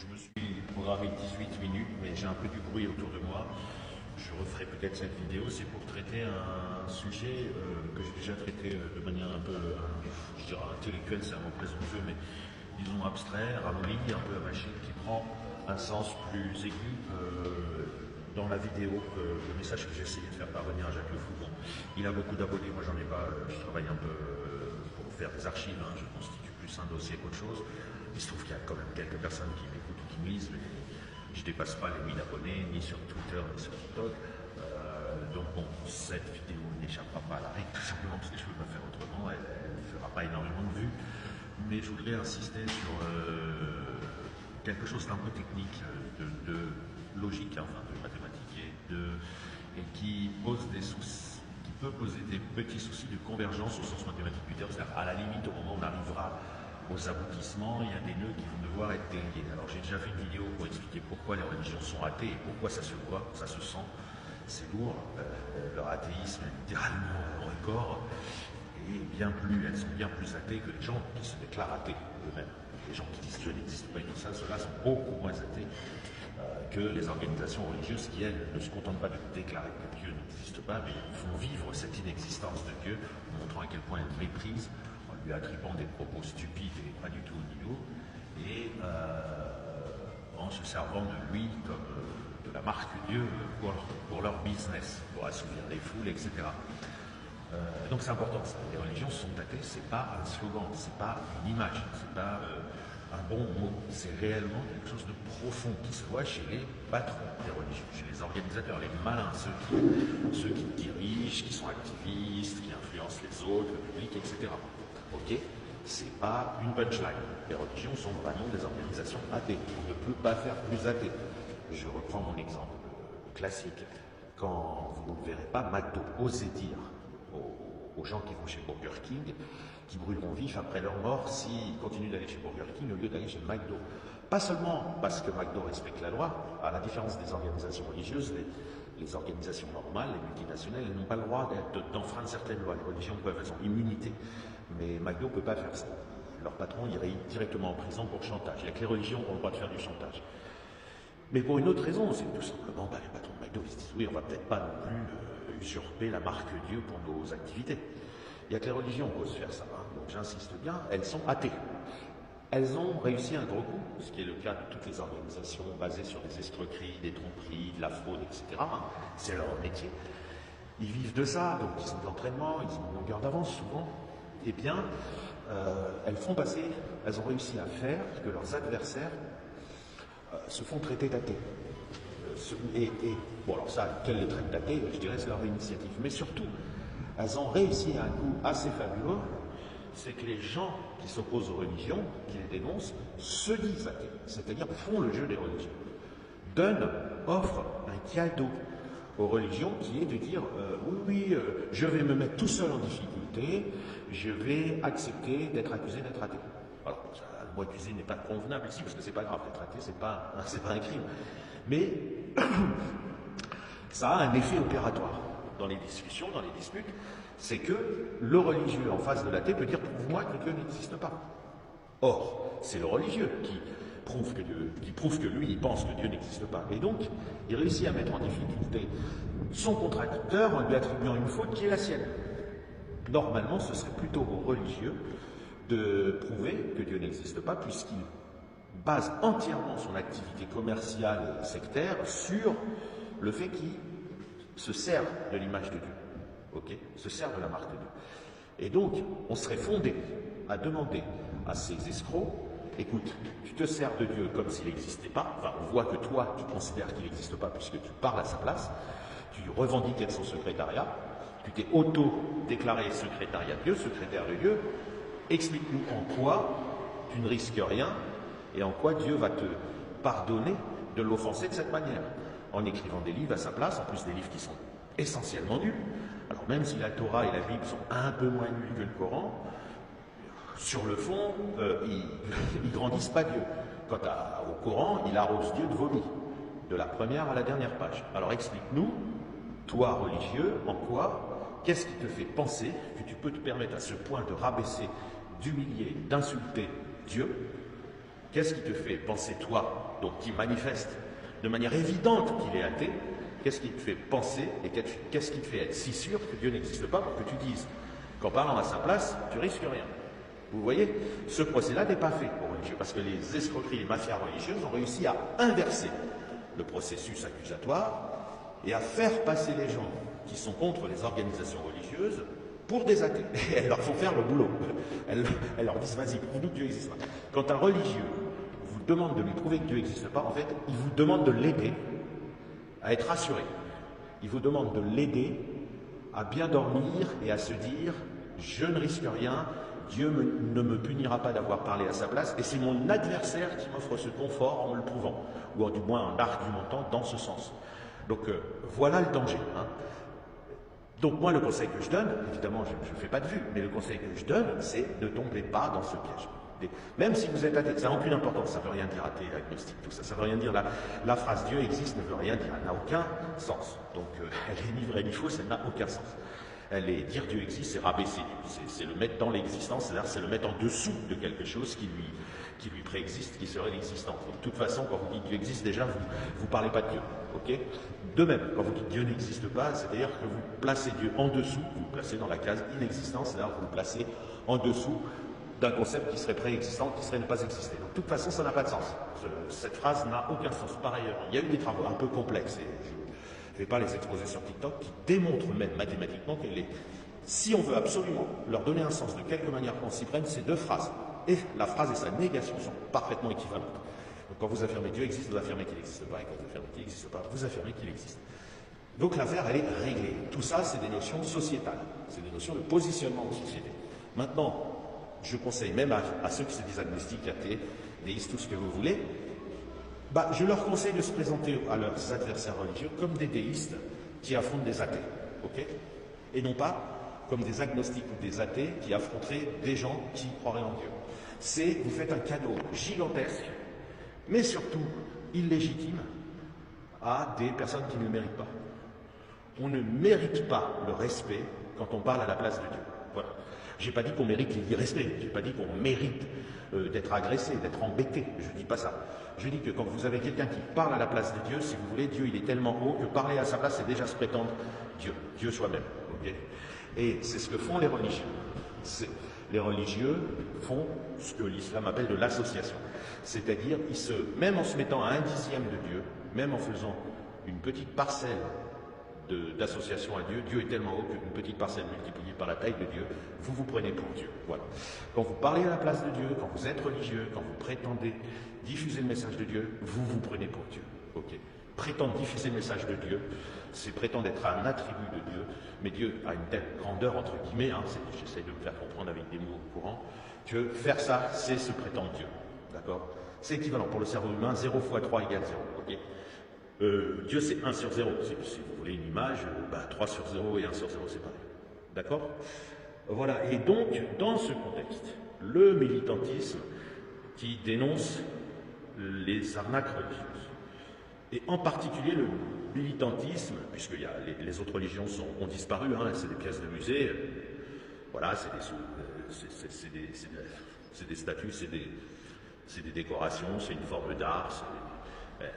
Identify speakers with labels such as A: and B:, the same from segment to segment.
A: Je me suis programmé 18 minutes, mais j'ai un peu du bruit autour de moi. Je referai peut-être cette vidéo, c'est pour traiter un sujet que j'ai déjà traité de manière un peu, je dirais intellectuelle, c'est un mot présomptueux, mais disons abstrait, ramolli, un peu amaché, qui prend un sens plus aigu dans la vidéo, le message que j'ai essayé de faire parvenir à Jacques Le Fou. Bon, il a beaucoup d'abonnés, moi j'en ai pas, je travaille un peu pour faire des archives, hein, je constitue plus un dossier qu'autre chose. Il se trouve qu'il y a quand même quelques personnes qui m'écoutent ou qui me lisent, mais je ne dépasse pas les 1000 abonnés, ni sur Twitter, ni sur TikTok. Donc bon, cette vidéo n'échappera pas à la règle, tout simplement parce que je ne peux pas faire autrement, elle ne fera pas énormément de vues. Mais je voudrais insister sur quelque chose d'un peu technique, de logique, enfin de mathématiques, et qui pose des soucis, qui peut poser des petits soucis de convergence au sens mathématique du terme. C'est-à-dire à la limite, au moment où on arrivera aux aboutissements, il y a des nœuds qui vont devoir être déliés. Alors j'ai déjà fait une vidéo pour expliquer pourquoi les religions sont athées et pourquoi ça se voit, ça se sent, c'est lourd. Leur athéisme est littéralement record, et bien plus, elles sont bien plus athées que les gens qui se déclarent athées eux-mêmes. Les gens qui disent Dieu n'existe pas et tout ça, ceux-là sont beaucoup moins athées que les organisations religieuses qui, elles, ne se contentent pas de déclarer que Dieu n'existe pas, mais font vivre cette inexistence de Dieu, en montrant à quel point elles méprisent, en lui attribuant des propos stupides et pas du tout au niveau, et en se servant de lui comme de la marque Dieu pour leur business, pour assouvir les foules, etc. Donc c'est important ça. Les religions sont athées, c'est pas un slogan, c'est pas une image, c'est pas un bon mot, c'est réellement quelque chose de profond qui se voit chez les patrons des religions, chez les organisateurs, les malins, ceux qui dirigent, qui sont activistes, qui influencent les autres, le public, etc. Ok, c'est pas une punchline. Les religions sont vraiment des organisations athées. On ne peut pas faire plus athée. Je reprends mon exemple classique. Quand vous ne verrez pas McDo, osez dire aux gens qui vont chez Burger King, qui brûleront vifs après leur mort s'ils continuent d'aller chez Burger King au lieu d'aller chez McDo. Pas seulement parce que McDo respecte la loi, à la différence des organisations religieuses, les organisations normales, les multinationales, elles n'ont pas le droit d'enfreindre certaines lois. Les religions peuvent, elles ont immunité, mais McDo ne peut pas faire ça. Leur patron irait directement en prison pour chantage. Il n'y a que les religions qui ont le droit de faire du chantage. Mais pour une autre raison, c'est tout simplement, les patrons de McDo, ils se disent, oui, on ne va peut-être pas non plus usurper la marque Dieu pour nos activités. Il n'y a que les religions qui osent faire ça. Hein. Donc j'insiste bien, elles sont athées. Elles ont réussi un gros coup, ce qui est le cas de toutes les organisations basées sur des escroqueries, des tromperies, de la fraude, etc. C'est leur métier. Ils vivent de ça, donc ils ont de l'entraînement, ils ont une longueur d'avance souvent. Eh bien, elles ont réussi à faire que leurs adversaires se font traiter d'athées. Bon, alors ça, qu'elles les traitent d'athées, je dirais c'est leur initiative. Mais surtout, elles ont réussi à un coup assez fabuleux, c'est que les gens qui s'opposent aux religions, qui les dénoncent, se disent athées, c'est-à-dire font le jeu des religions. Offrent un cadeau aux religions qui est de dire oui, je vais me mettre tout seul en difficulté, je vais accepter d'être accusé d'être athée. Alors, le mot accusé n'est pas convenable ici, parce que c'est pas grave, d'être athée, c'est pas un crime. Mais ça a un effet opératoire dans les discussions, dans les disputes, c'est que le religieux en face de l'athée peut dire prouve-moi que Dieu n'existe pas. Or, c'est le religieux qui prouve que lui, il pense que Dieu n'existe pas. Et donc, il réussit à mettre en difficulté son contradicteur en lui attribuant une faute qui est la sienne. Normalement, ce serait plutôt aux religieux de prouver que Dieu n'existe pas, puisqu'il base entièrement son activité commerciale et sectaire sur le fait qu'il se sert de l'image de Dieu, se sert de la marque de Dieu. Et donc, on serait fondé à demander à ces escrocs, écoute, tu te sers de Dieu comme s'il n'existait pas, enfin on voit que toi, tu considères qu'il n'existe pas puisque tu parles à sa place, tu revendiques être son secrétariat, tu t'es auto-déclaré secrétariat de Dieu, secrétaire de Dieu, explique-nous en quoi tu ne risques rien et en quoi Dieu va te pardonner de l'offenser de cette manière, en écrivant des livres à sa place, en plus des livres qui sont essentiellement nuls. Alors même si la Torah et la Bible sont un peu moins nuls que le Coran, sur le fond, ils grandissent pas Dieu. Quant au Coran, il arrose Dieu de vomi, de la première à la dernière page. Alors explique-nous, toi religieux, en quoi, qu'est-ce qui te fait penser que tu peux te permettre à ce point de rabaisser, d'humilier, d'insulter Dieu, Qu'est-ce qui te fait penser, toi, donc qui manifeste de manière évidente qu'il est athée, qu'est-ce qui te fait penser et qu'est-ce qui te fait être si sûr que Dieu n'existe pas pour que tu dises qu'en parlant à sa place, tu risques rien? Vous voyez, ce procès-là n'est pas fait pour les religieux, parce que les escroqueries, les mafias religieuses ont réussi à inverser le processus accusatoire et à faire passer les gens qui sont contre les organisations religieuses pour des athées. Et elles leur font faire le boulot. Elles leur disent, vas-y, prouve-nous que Dieu n'existe pas. Quand un religieux vous demande de lui prouver que Dieu n'existe pas, en fait, il vous demande de l'aider à être rassuré. Il vous demande de l'aider à bien dormir et à se dire, je ne risque rien, Dieu ne me punira pas d'avoir parlé à sa place, et c'est mon adversaire qui m'offre ce confort en me le prouvant, ou du moins en argumentant dans ce sens. Donc voilà le danger. Donc moi, le conseil que je donne, évidemment, je ne fais pas de vue, mais le conseil que je donne, c'est ne tombez pas dans ce piège. Même si vous êtes athée, ça n'a aucune importance, ça ne veut rien dire athée, agnostique, tout ça, ça ne veut rien dire, la phrase Dieu existe ne veut rien dire, elle n'a aucun sens. Donc elle est ni vraie ni fausse, elle n'a aucun sens. Elle est dire Dieu existe, c'est rabaisser Dieu, c'est le mettre dans l'existence, c'est-à-dire c'est le mettre en dessous de quelque chose qui lui préexiste, qui serait l'existence. De toute façon, quand vous dites Dieu existe, déjà, vous ne parlez pas de Dieu. Okay, de même, quand vous dites Dieu n'existe pas, c'est-à-dire que vous placez Dieu en dessous, vous le placez dans la case inexistence, c'est-à-dire que vous le placez en dessous d'un concept qui serait préexistant, qui serait ne pas exister. Donc de toute façon, ça n'a pas de sens. Cette phrase n'a aucun sens. Par ailleurs, il y a eu des travaux un peu complexes, et je ne vais pas les exposer sur TikTok, qui démontrent même mathématiquement que si on veut absolument leur donner un sens de quelque manière qu'on s'y prenne, ces deux phrases, et la phrase et sa négation sont parfaitement équivalentes. Donc quand vous affirmez Dieu existe, vous affirmez qu'il n'existe pas, et quand vous affirmez qu'il n'existe pas, vous affirmez qu'il existe. Donc l'affaire, elle est réglée. Tout ça, c'est des notions sociétales, c'est des notions de positionnement en société. Maintenant, je conseille même à ceux qui se disent agnostiques, athées, déistes, tout ce que vous voulez, je leur conseille de se présenter à leurs adversaires religieux comme des déistes qui affrontent des athées, ok? Et non pas comme des agnostiques ou des athées qui affronteraient des gens qui croiraient en Dieu. Vous faites un cadeau gigantesque, mais surtout illégitime, à des personnes qui ne le méritent pas. On ne mérite pas le respect quand on parle à la place de Dieu. Voilà. Je n'ai pas dit qu'on mérite l'irrespect, je n'ai pas dit qu'on mérite d'être agressé, d'être embêté, je ne dis pas ça. Je dis que quand vous avez quelqu'un qui parle à la place de Dieu, si vous voulez, Dieu il est tellement haut que parler à sa place, c'est déjà se prétendre Dieu soi-même. Okay, et c'est ce que font les religieux. Les religieux font ce que l'islam appelle de l'association. C'est-à-dire, même en se mettant à 1/10 de Dieu, même en faisant une petite parcelle d'association à Dieu, Dieu est tellement haut qu'une petite parcelle multipliée par la taille de Dieu, vous vous prenez pour Dieu. Voilà. Quand vous parlez à la place de Dieu, quand vous êtes religieux, quand vous prétendez diffuser le message de Dieu, vous vous prenez pour Dieu. Okay. Prétendre diffuser le message de Dieu, c'est prétendre être un attribut de Dieu, mais Dieu a une telle grandeur, entre guillemets, j'essaie de me faire comprendre avec des mots courants, que faire ça, c'est se prétendre Dieu. D'accord? C'est équivalent pour le cerveau humain, 0 fois 3 égale 0. Okay, Dieu c'est 1 sur 0. Si vous voulez une image, 3 sur 0 et 1 sur 0 c'est pareil. D'accord? Voilà. Et donc, dans ce contexte, le militantisme qui dénonce les arnaques religieuses, et en particulier le militantisme, puisque les autres religions ont disparu, c'est des pièces de musée, voilà, c'est des statues, c'est des décorations, c'est une forme d'art,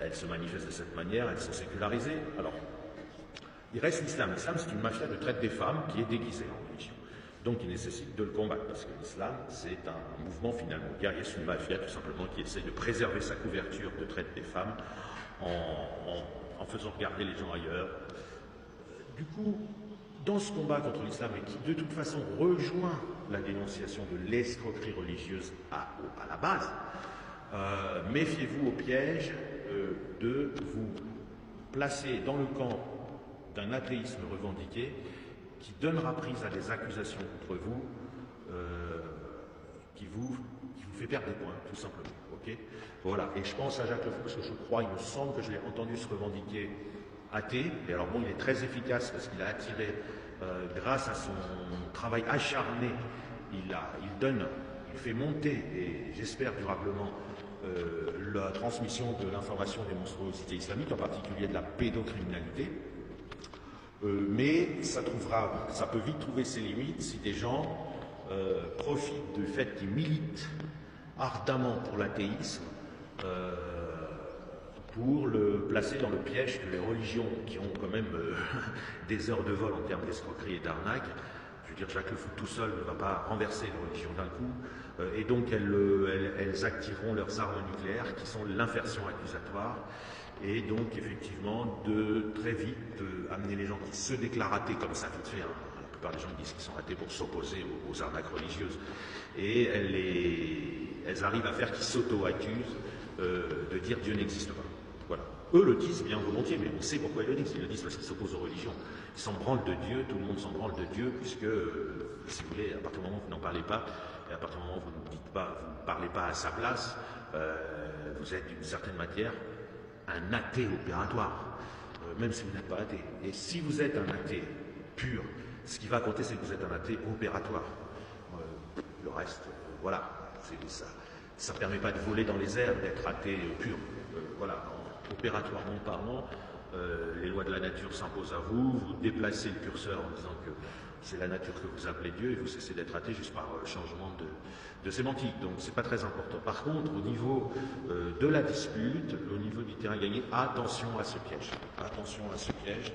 A: elles se manifestent de cette manière, elles sont sécularisées. Alors, il reste l'islam. L'islam, c'est une mafia de traite des femmes qui est déguisée en religion. Donc, il nécessite de le combattre, parce que l'islam, c'est un mouvement finalement guerrier, c'est une mafia tout simplement qui essaie de préserver sa couverture de traite des femmes en faisant regarder les gens ailleurs. Du coup, dans ce combat contre l'islam, et qui de toute façon rejoint la dénonciation de l'escroquerie religieuse à la base, méfiez-vous au piège de vous placer dans le camp d'un athéisme revendiqué qui donnera prise à des accusations contre vous, qui vous fait perdre des points, tout simplement. Okay, voilà. Et je pense à Jacques Le Fou, parce que je crois, il me semble que je l'ai entendu se revendiquer athée. Et alors bon, il est très efficace parce qu'il a attiré, grâce à son travail acharné, il fait monter, et j'espère durablement, la transmission de l'information des monstruosités islamiques, en particulier de la pédocriminalité. Mais ça peut vite trouver ses limites si des gens profitent du fait qu'ils militent ardemment pour l'athéisme, pour le placer dans le piège que les religions, qui ont quand même des heures de vol en termes d'escroquerie et d'arnaque, je veux dire, Jacques Le Fou tout seul ne va pas renverser les religions d'un coup, et donc elles activeront leurs armes nucléaires, qui sont l'inversion accusatoire, et donc effectivement de très vite amener les gens qui se déclarent athées, comme ça vite fait, hein. La plupart des gens disent qu'ils sont athées pour s'opposer aux arnaques religieuses, et elles arrivent à faire qu'ils s'auto-accusent de dire Dieu n'existe pas. Voilà. Eux le disent bien volontiers, mais on sait pourquoi ils le disent. Ils le disent parce qu'ils s'opposent aux religions. Ils s'en branlent de Dieu, tout le monde s'en branle de Dieu, puisque, si vous voulez, à partir du moment où vous n'en parlez pas, et à partir du moment où vous ne dites pas, vous ne parlez pas à sa place, vous êtes d'une certaine manière un athée opératoire, même si vous n'êtes pas athée. Et si vous êtes un athée pur, ce qui va compter, c'est que vous êtes un athée opératoire. Le reste, voilà, ça ne permet pas de voler dans les airs, d'être athée pur. Voilà, opératoirement parlant, les lois de la nature s'imposent à vous, vous déplacez le curseur en disant que c'est la nature que vous appelez Dieu et vous cessez d'être athée juste par changement de sémantique. Donc c'est pas très important. Par contre, au niveau de la dispute, au niveau du terrain gagné, attention à ce piège. Attention à ce piège.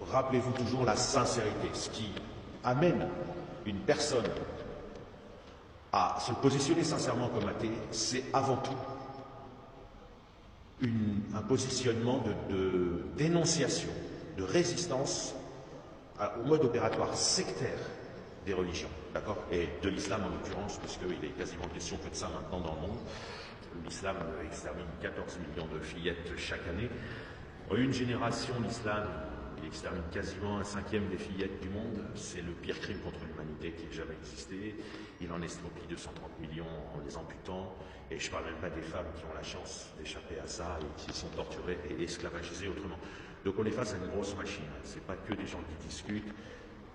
A: Rappelez-vous toujours la sincérité. Ce qui amène une personne à se positionner sincèrement comme athée, c'est avant tout un positionnement de dénonciation, de résistance au mode opératoire sectaire des religions, d'accord, et de l'islam en l'occurrence, puisqu'il est quasiment question que de ça maintenant dans le monde. L'islam extermine 14 millions de fillettes chaque année. En une génération, l'islam, il extermine quasiment 1/5 des fillettes du monde. C'est le pire crime contre l'humanité qui ait jamais existé. Il en estropie 230 millions en les amputant. Et je ne parle même pas des femmes qui ont la chance d'échapper à ça et qui sont torturées et esclavagisées autrement. Donc on est face à une grosse machine. Ce n'est pas que des gens qui discutent.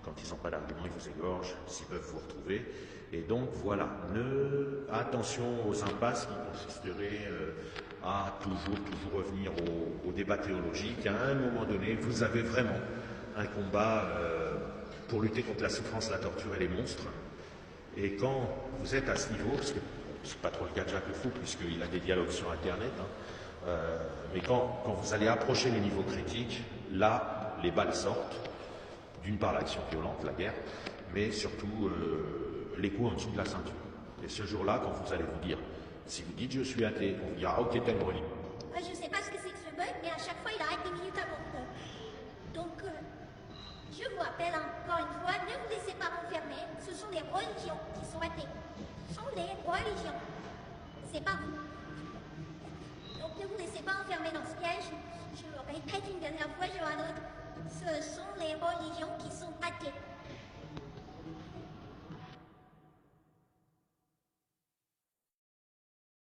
A: Quand ils n'ont pas d'argument, ils vous égorgent, s'ils peuvent vous retrouver. Et donc voilà, attention aux impasses qui consisteraient à toujours revenir au débat théologique. À un moment donné, vous avez vraiment un combat pour lutter contre la souffrance, la torture et les monstres. Et quand vous êtes à ce niveau, parce que c'est pas trop le cas de Jacques Le Fou, puisqu'il a des dialogues sur Internet, hein, mais quand vous allez approcher les niveaux critiques, là, les balles sortent. D'une part, l'action violente, la guerre, mais surtout les coups en dessous de la ceinture. Et ce jour-là, quand vous allez vous dire, si vous dites je suis athée, on vous dira ok, telle religion.
B: Je ne sais pas ce que c'est que ce bug, mais à chaque fois, il arrête 10 minutes avant. Donc, je vous rappelle encore une fois, ne vous laissez pas enfermer. Ce sont les religions qui sont athées. Ce sont les religions. C'est pas vous. Donc, ne vous laissez pas enfermer dans ce piège. Je le répète une dernière fois, Johannes. Ce sont les religions